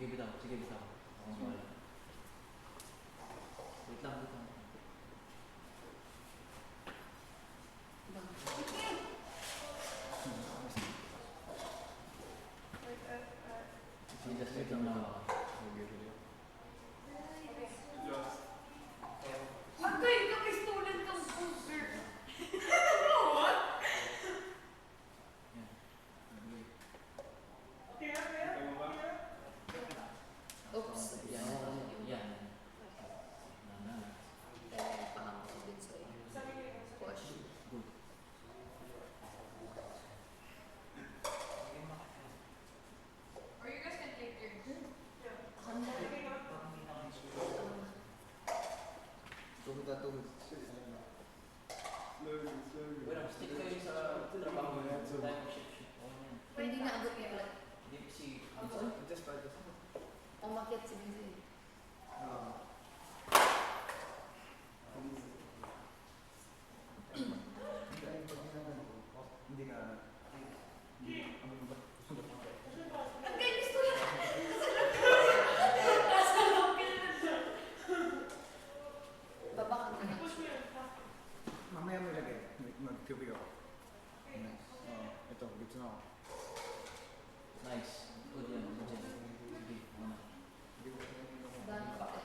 Sige, bitaw. Sige, bitaw. Ako ang wala. Wait lang, wait lang. Just wait lang naman ako. Agay ka may student kang poster. Oops. Yan. Dahil pahang ko din sa'yo. Push. Good. Or you guys can take your Tuhod na tuhod. Wala, stick kayo sa trabaho mo. Tayo shoot. Oo yan. Hindi na abot yung lang. Hindi si... Just by the Umakyat si Binzi. Hindi ka... Agay may student. Nasa loob ka na. Babakang na lang. Push mo yun. Mamaya mo ilagay. Mag-tubig ako. Ito, dito na ako. Nice. Good yan. Good yan. Sige, muna. Dami pa eh.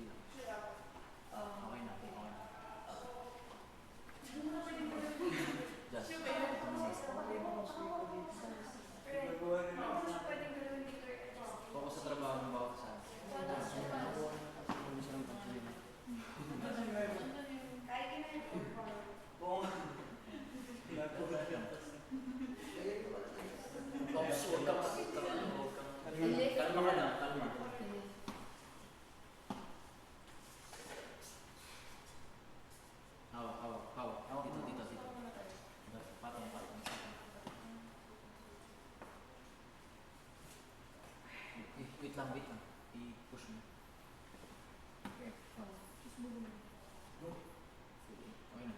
konti lang. Oh. Okay na, okay na. Just, focus sa trabaho ng bawat isa. Kung saan ang pagpili. Pops, huwag kang kalma Hindi. ka lang, kalma. Hindi. Hawak, hawak, hawak. Dito, dito, dito. Patong, patong. Wait lang, wait lang. I-push mo. Careful. Okay na.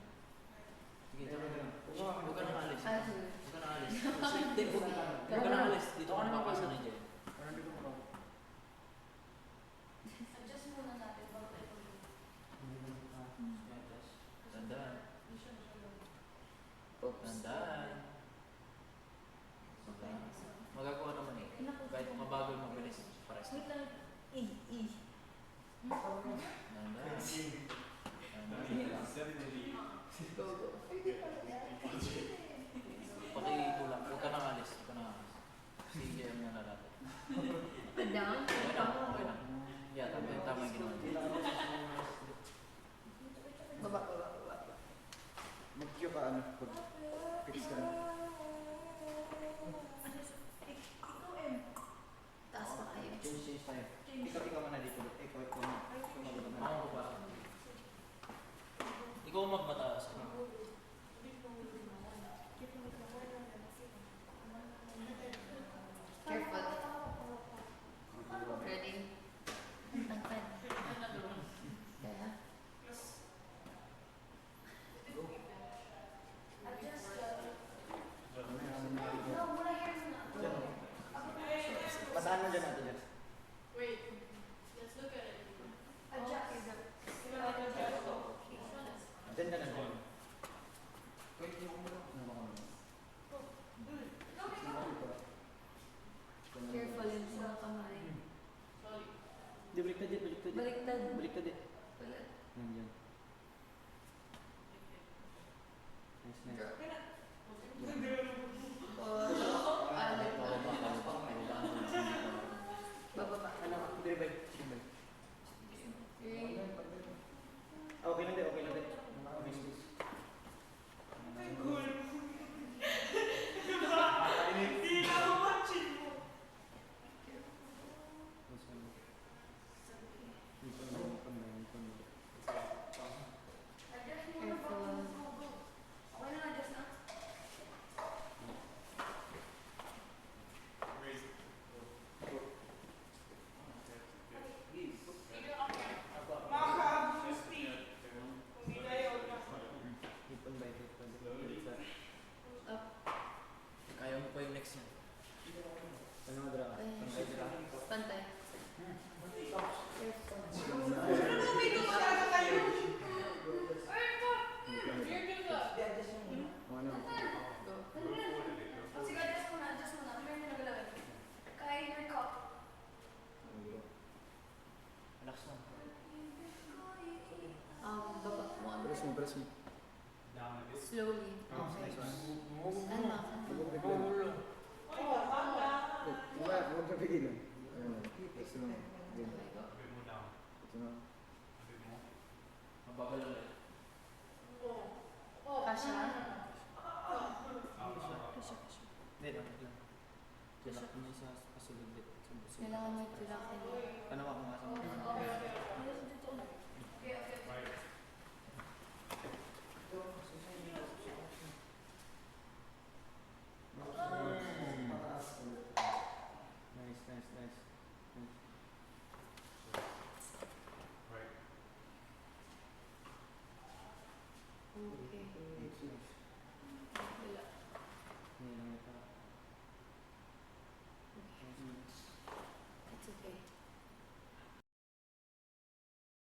Sige, tama na. Huwag ka nang alis. Ah, Huwag ka nang alis. Hindi, huwag ka nang alis. Dito ka papasa na dyan. Parang dito pa. Adjust muna natin bago tayo Tandaan. Oops. Tandaan. Magagawa naman eh. Kahit mabagal mabilis. Pares. Wait lang. Tandaan. Go, go. Pakitulak. Huwag ka nang alis. Huwag ka nang alis. Sige, ano na natin. Down. Okay lang, okay lang. Yeah, tama yung ginawa niya. Baba, baba, baba. Mag-cue ka ano, pag fix ka na. Taas pa kayo. Change tayo. Ikaw muna dito. Ikaw na. Ako ba? Ikaw magmataas. Careful. Ready? Tangkad. Kaya? Pasahan mo dyan natin dyan. Wait, let's look at it. Adjust. Dyan ka na dyan. Careful yung mga kamay. Di, baliktad din, baliktad din. Baliktad. Baliktad din. Ulit. Yan, yan. Nice, nice. Bababa. Ano, hindi, balik. Sige, balik. Okay lang din, okay lang din. Careful. Hipon by hipon. Up. Kaya mo pa yung next niya. Ano mo dra? Ay. Pantay dra? Pantay. Careful. Kung ano? Go. Sige, adjust muna, adjust muna. Ano yung nagalagay? Kaya your cup. Relax lang. Baba mo. Press mo, press mo. Slowly. Oh, nice one. Ano? Huwag ka pigilan. Press mo. Yan. Ito na. Mabagal lang eh. Kasha? Hindi, okay lang. Tilak mo sa kasulog dito. Kailangan may tilakin. Tanawa ko nga sa mga. Nice, nice, nice. Okay. Nice, nice. Wala. Yan lang ito.